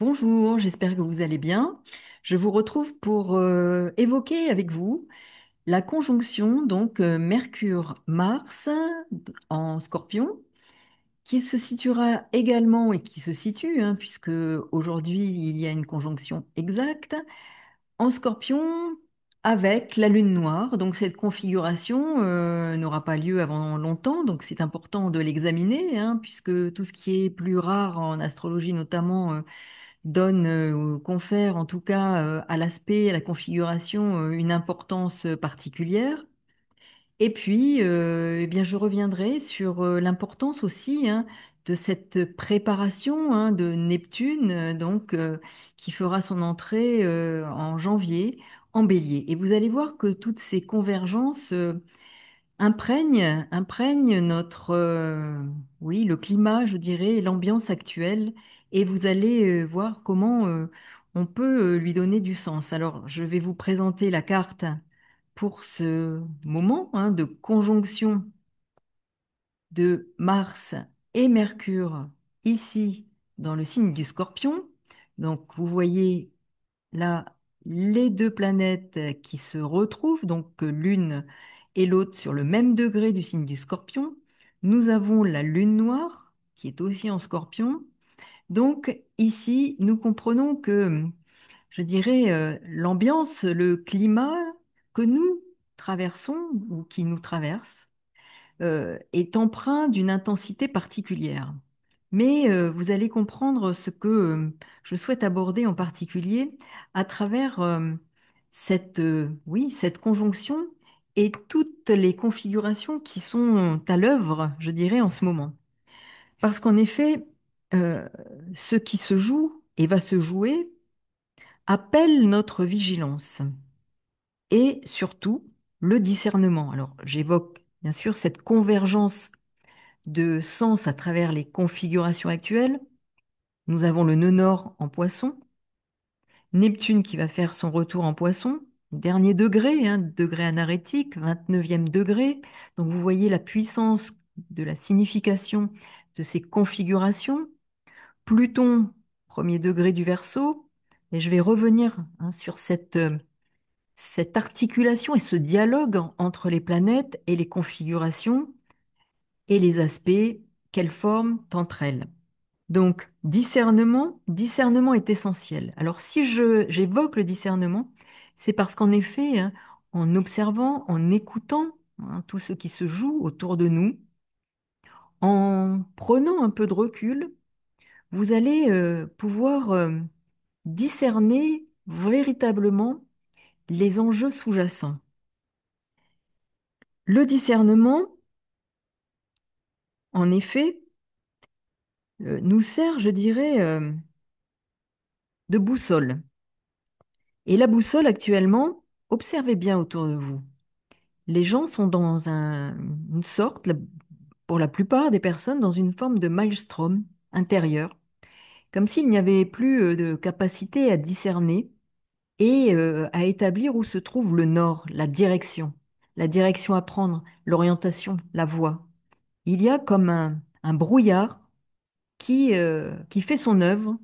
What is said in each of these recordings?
Bonjour, j'espère que vous allez bien. Je vous retrouve pour évoquer avec vous la conjonction Mercure-Mars en Scorpion, qui se situera également et qui se situe, puisque aujourd'hui il y a une conjonction exacte en Scorpion avec la Lune noire. Donc cette configuration n'aura pas lieu avant longtemps, donc c'est important de l'examiner, puisque tout ce qui est plus rare en astrologie notamment donne, confère en tout cas à l'aspect, à la configuration, une importance particulière. Et puis, eh bien, je reviendrai sur l'importance aussi de cette préparation de Neptune, qui fera son entrée en janvier en Bélier. Et vous allez voir que toutes ces convergences imprègne notre, oui, le climat, je dirais, l'ambiance actuelle, et vous allez voir comment on peut lui donner du sens. Alors, je vais vous présenter la carte pour ce moment de conjonction de Mars et Mercure ici dans le signe du Scorpion. Donc, vous voyez là les deux planètes qui se retrouvent, donc l'une et l'autre sur le même degré du signe du Scorpion. Nous avons la Lune noire qui est aussi en Scorpion. Donc ici, nous comprenons que, je dirais, l'ambiance, le climat que nous traversons ou qui nous traverse est empreint d'une intensité particulière. Mais vous allez comprendre ce que je souhaite aborder en particulier à travers oui, cette conjonction et toutes les configurations qui sont à l'œuvre, je dirais, en ce moment. Parce qu'en effet, euh, ce qui se joue et va se jouer appelle notre vigilance et surtout le discernement. Alors, j'évoque bien sûr cette convergence de sens à travers les configurations actuelles. Nous avons le nœud nord en poisson, Neptune qui va faire son retour en poisson, dernier degré, degré anarétique, 29e degré. Donc vous voyez la puissance de la signification de ces configurations. Pluton, premier degré du Verseau. Et je vais revenir sur cette articulation et ce dialogue entre les planètes et les configurations et les aspects qu'elles forment entre elles. Donc, discernement est essentiel. Alors, si j'évoque le discernement, c'est parce qu'en effet, en observant, en écoutant tout ce qui se joue autour de nous, en prenant un peu de recul, vous allez pouvoir discerner véritablement les enjeux sous-jacents. Le discernement, en effet, nous sert, je dirais, de boussole. Et la boussole actuellement, observez bien autour de vous. Les gens sont dans une sorte, pour la plupart des personnes, dans une forme de maelstrom intérieur, comme s'il n'y avait plus de capacité à discerner et à établir où se trouve le nord, la direction à prendre, l'orientation, la voie. Il y a comme un brouillard qui fait son œuvre,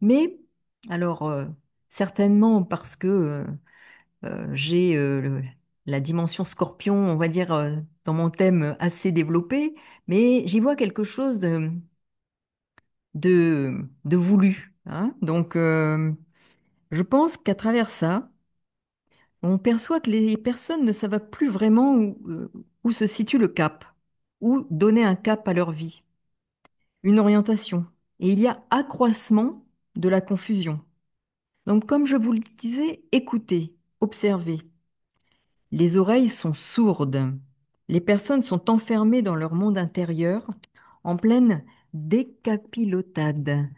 mais alors certainement parce que j'ai la dimension scorpion, on va dire, dans mon thème assez développé, mais j'y vois quelque chose de voulu, Donc, je pense qu'à travers ça, on perçoit que les personnes ne savent plus vraiment où se situe le cap, où donner un cap à leur vie, une orientation. Et il y a accroissement de la confusion. Donc, comme je vous le disais, écoutez, observez. Les oreilles sont sourdes. Les personnes sont enfermées dans leur monde intérieur, en pleine décapilotade.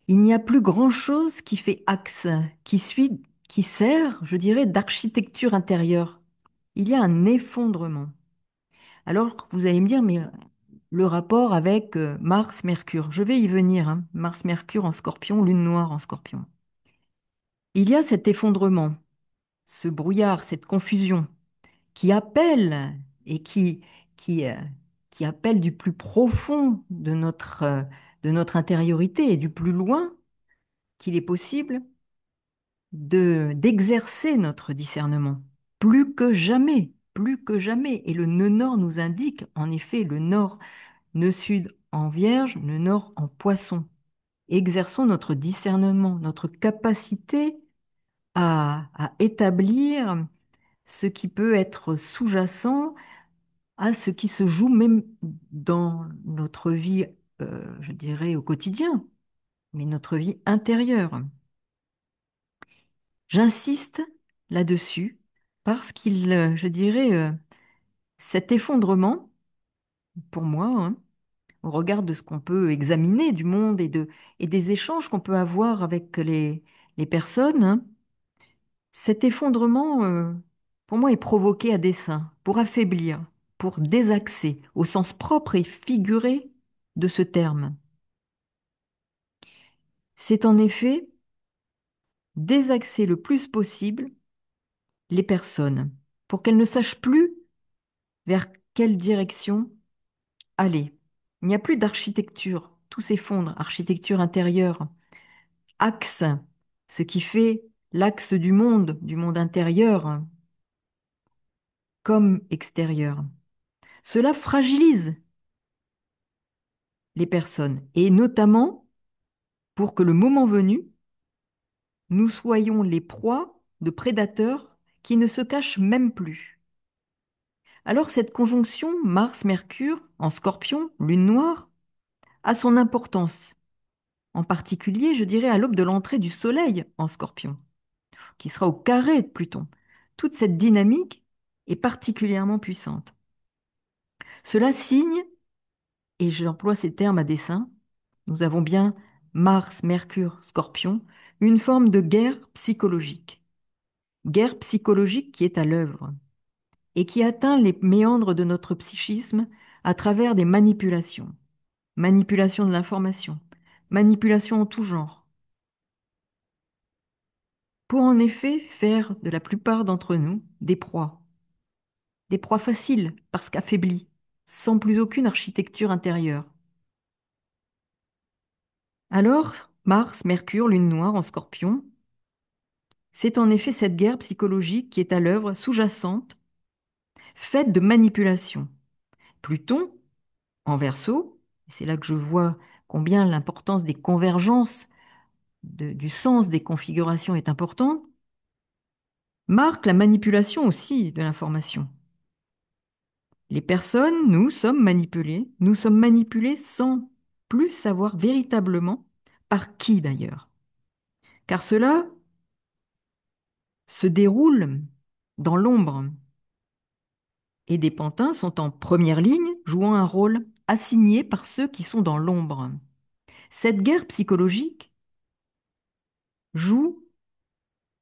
Il n'y a plus grand-chose qui fait axe, qui sert, je dirais, d'architecture intérieure. Il y a un effondrement. Alors, vous allez me dire, mais le rapport avec Mars-Mercure, je vais y venir, Mars-Mercure en Scorpion, Lune noire en Scorpion. Il y a cet effondrement, ce brouillard, cette confusion qui appelle et qui, euh, qui appelle du plus profond de notre intériorité et du plus loin, qu'il est possible d'exercer notre discernement. Plus que jamais, plus que jamais. Et le nœud nord nous indique, en effet, le nord, nœud sud en Vierge, le nord en Poisson. Exerçons notre discernement, notre capacité à établir ce qui peut être sous-jacent à ce qui se joue même dans notre vie, je dirais, au quotidien, mais notre vie intérieure. J'insiste là-dessus parce je dirais, cet effondrement, pour moi, hein, au regard de ce qu'on peut examiner du monde et des échanges qu'on peut avoir avec les personnes, hein, cet effondrement, pour moi, est provoqué à dessein, pour affaiblir, pour désaxer, au sens propre et figuré de ce terme. C'est en effet désaxer le plus possible les personnes pour qu'elles ne sachent plus vers quelle direction aller. Il n'y a plus d'architecture, tout s'effondre, architecture intérieure, axe, ce qui fait l'axe du monde intérieur comme extérieur. Cela fragilise les personnes et notamment pour que le moment venu, nous soyons les proies de prédateurs qui ne se cachent même plus. Alors cette conjonction Mars-Mercure en Scorpion, Lune noire, a son importance. En particulier, je dirais à l'aube de l'entrée du Soleil en Scorpion, qui sera au carré de Pluton. Toute cette dynamique est particulièrement puissante. Cela signe, et j'emploie ces termes à dessein, nous avons bien Mars, Mercure, Scorpion, une forme de guerre psychologique. Guerre psychologique qui est à l'œuvre et qui atteint les méandres de notre psychisme à travers des manipulations. Manipulation de l'information, manipulation en tout genre, pour en effet faire de la plupart d'entre nous des proies faciles parce qu'affaiblies, sans plus aucune architecture intérieure. Alors, Mars, Mercure, Lune noire en Scorpion, c'est en effet cette guerre psychologique qui est à l'œuvre sous-jacente, faite de manipulation. Pluton, en Verseau, c'est là que je vois combien l'importance des convergences du sens des configurations est importante, marque la manipulation aussi de l'information. Les personnes, nous sommes manipulés sans plus savoir véritablement par qui d'ailleurs. Car cela se déroule dans l'ombre et des pantins sont en première ligne, jouant un rôle assigné par ceux qui sont dans l'ombre. Cette guerre psychologique joue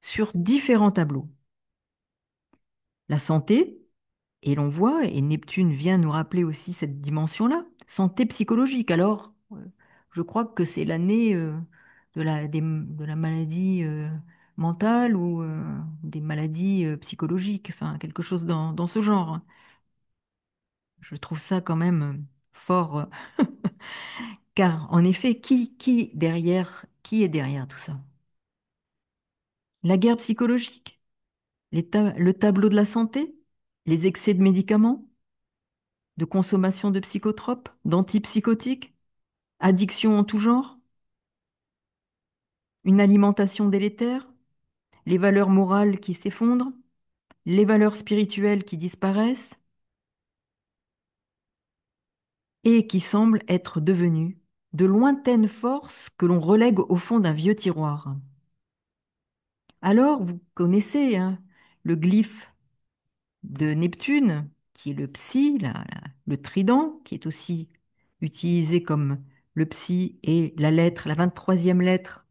sur différents tableaux. La santé, et l'on voit, et Neptune vient nous rappeler aussi cette dimension-là, santé psychologique. Alors, je crois que c'est l'année de la maladie mentale ou des maladies psychologiques, enfin quelque chose dans ce genre. Je trouve ça quand même fort, car en effet, qui est derrière tout ça? La guerre psychologique, le tableau de la santé, les excès de médicaments, de consommation de psychotropes, d'antipsychotiques, addiction en tout genre, une alimentation délétère, les valeurs morales qui s'effondrent, les valeurs spirituelles qui disparaissent et qui semblent être devenues de lointaines forces que l'on relègue au fond d'un vieux tiroir. Alors, vous connaissez hein, le glyphe de Neptune, qui est le psi, le trident, qui est aussi utilisé comme le psi et la lettre, la 23e lettre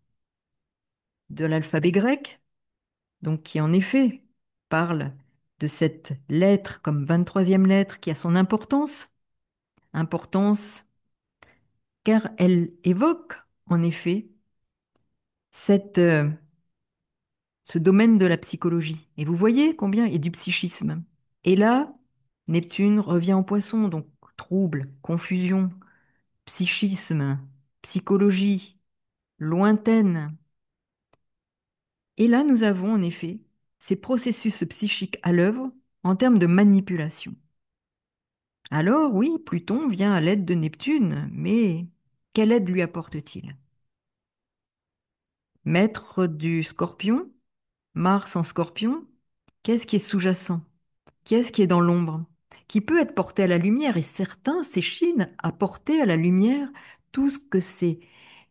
de l'alphabet grec, donc qui en effet parle de cette lettre comme 23e lettre qui a son importance, importance car elle évoque en effet cette, ce domaine de la psychologie. Et vous voyez combien, et du psychisme. Et là, Neptune revient en poisson, donc trouble, confusion, psychisme, psychologie, lointaine. Et là, nous avons en effet ces processus psychiques à l'œuvre en termes de manipulation. Alors oui, Pluton vient à l'aide de Neptune, mais quelle aide lui apporte-t-il? Maître du Scorpion, Mars en Scorpion, qu'est-ce qui est sous-jacent? Qu'est-ce qui est dans l'ombre? Qui peut être porté à la lumière? Et certains s'échinent à porter à la lumière tout ce que c'est,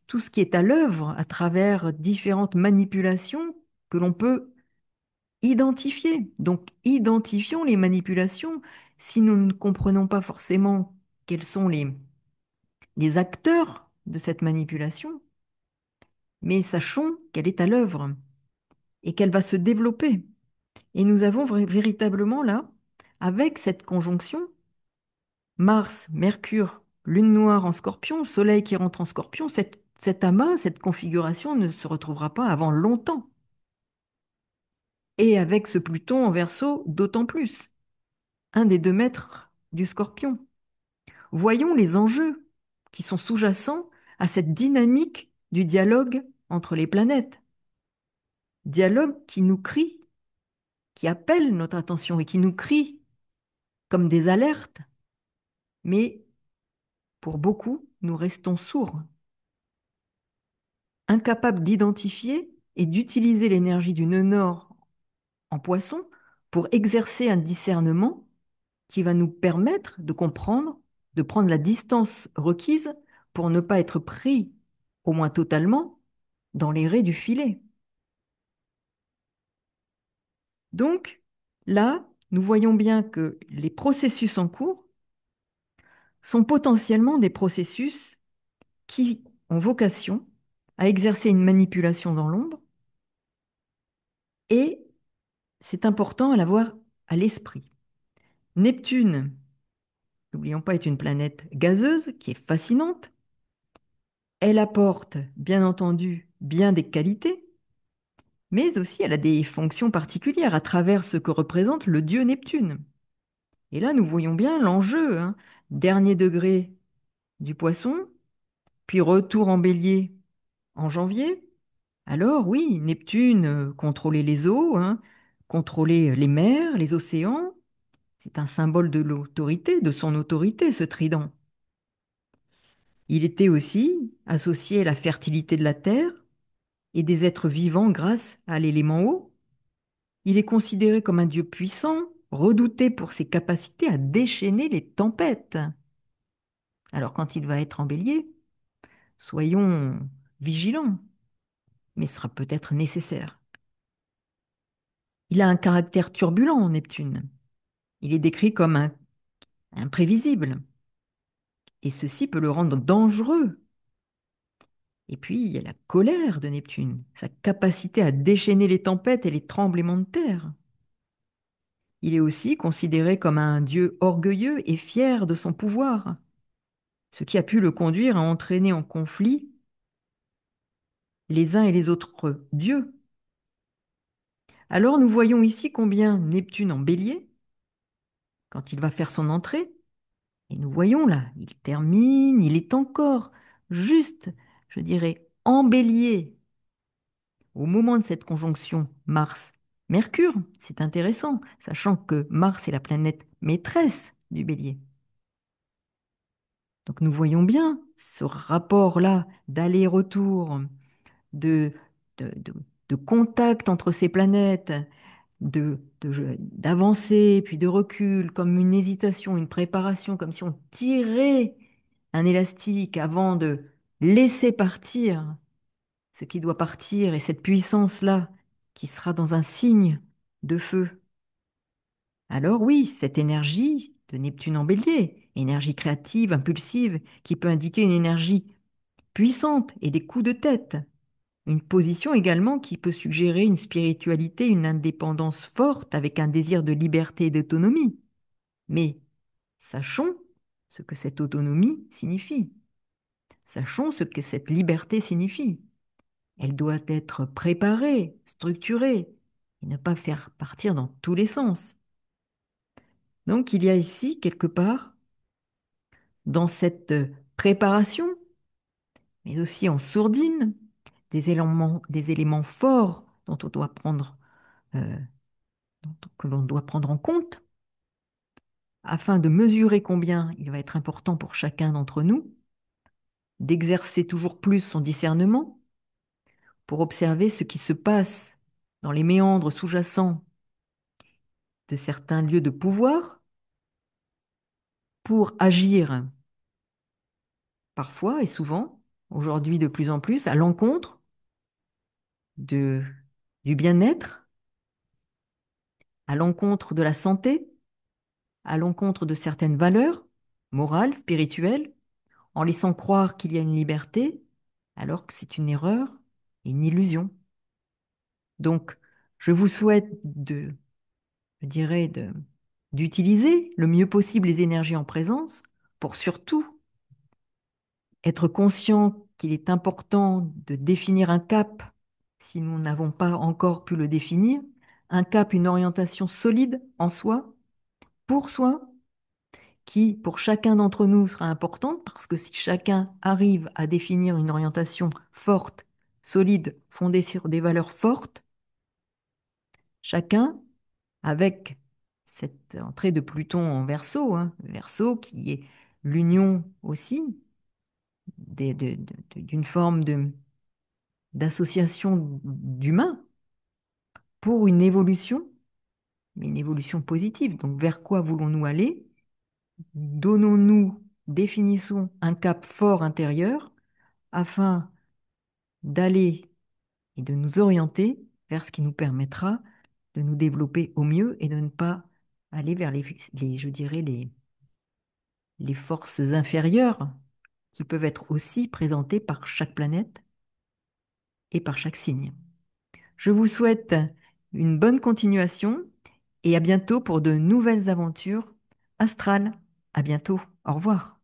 tout ce qui est à l'œuvre à travers différentes manipulations que l'on peut identifier. Donc, identifions les manipulations. Si nous ne comprenons pas forcément quels sont les acteurs de cette manipulation, mais sachons qu'elle est à l'œuvre et qu'elle va se développer. Et nous avons véritablement là, avec cette conjonction, Mars, Mercure, Lune noire en Scorpion, Soleil qui rentre en Scorpion, cet amas, cette configuration ne se retrouvera pas avant longtemps. Et avec ce Pluton en Verseau, d'autant plus. Un des deux maîtres du Scorpion. Voyons les enjeux qui sont sous-jacents à cette dynamique du dialogue entre les planètes. Dialogue qui nous crie, qui appelle notre attention et qui nous crie comme des alertes, mais pour beaucoup, nous restons sourds, incapables d'identifier et d'utiliser l'énergie du nœud nord en poisson pour exercer un discernement qui va nous permettre de comprendre, de prendre la distance requise pour ne pas être pris, au moins totalement, dans les raies du filet. Donc, là, nous voyons bien que les processus en cours sont potentiellement des processus qui ont vocation à exercer une manipulation dans l'ombre et c'est important à l'avoir à l'esprit. Neptune, n'oublions pas, est une planète gazeuse qui est fascinante. Elle apporte, bien entendu, bien des qualités, mais aussi elle a des fonctions particulières à travers ce que représente le dieu Neptune. Et là, nous voyons bien l'enjeu, hein. Dernier degré du poisson, puis retour en bélier en janvier. Alors oui, Neptune contrôlait les eaux, hein, contrôlait les mers, les océans. C'est un symbole de l'autorité, de son autorité, ce trident. Il était aussi associé à la fertilité de la terre et des êtres vivants grâce à l'élément eau. Il est considéré comme un dieu puissant, redouté pour ses capacités à déchaîner les tempêtes. Alors quand il va être en bélier, soyons vigilants, mais ce sera peut-être nécessaire. Il a un caractère turbulent, Neptune. Il est décrit comme imprévisible, et ceci peut le rendre dangereux. Et puis, il y a la colère de Neptune, sa capacité à déchaîner les tempêtes et les tremblements de terre. Il est aussi considéré comme un dieu orgueilleux et fier de son pouvoir, ce qui a pu le conduire à entraîner en conflit les uns et les autres dieux. Alors nous voyons ici combien Neptune en bélier, quand il va faire son entrée, et nous voyons là, il termine, il est encore juste, je dirais, en bélier au moment de cette conjonction Mars-Mercure. C'est intéressant, sachant que Mars est la planète maîtresse du bélier. Donc nous voyons bien ce rapport-là d'aller-retour, de, de, de- de contact entre ces planètes, d'avancée, puis de recul, comme une hésitation, une préparation, comme si on tirait un élastique avant de laisser partir ce qui doit partir et cette puissance-là qui sera dans un signe de feu. Alors oui, cette énergie de Neptune en bélier, énergie créative, impulsive, qui peut indiquer une énergie puissante et des coups de tête. Une position également qui peut suggérer une spiritualité, une indépendance forte avec un désir de liberté et d'autonomie. Mais sachons ce que cette autonomie signifie. Sachons ce que cette liberté signifie. Elle doit être préparée, structurée, et ne pas faire partir dans tous les sens. Donc il y a ici, quelque part, dans cette préparation, mais aussi en sourdine, des éléments forts dont on doit prendre, euh, que l'on doit prendre en compte afin de mesurer combien il va être important pour chacun d'entre nous d'exercer toujours plus son discernement pour observer ce qui se passe dans les méandres sous-jacents de certains lieux de pouvoir, pour agir parfois et souvent, aujourd'hui de plus en plus, à l'encontre de, du bien-être, à l'encontre de la santé, à l'encontre de certaines valeurs morales, spirituelles, en laissant croire qu'il y a une liberté, alors que c'est une erreur et une illusion. Donc, je vous souhaite je dirais, d'utiliser le mieux possible les énergies en présence pour surtout être conscient qu'il est important de définir un cap si nous n'avons pas encore pu le définir, un cap, une orientation solide en soi, pour soi, qui pour chacun d'entre nous sera importante parce que si chacun arrive à définir une orientation forte, solide, fondée sur des valeurs fortes, chacun avec cette entrée de Pluton en Verseau, hein, Verseau qui est l'union aussi d'une forme d'association d'humains pour une évolution, mais une évolution positive. Donc vers quoi voulons-nous aller? Donnons-nous, définissons un cap fort intérieur afin d'aller et de nous orienter vers ce qui nous permettra de nous développer au mieux et de ne pas aller vers je dirais, les forces inférieures qui peuvent être aussi présentées par chaque planète et par chaque signe. Je vous souhaite une bonne continuation et à bientôt pour de nouvelles aventures astrales. À bientôt. Au revoir.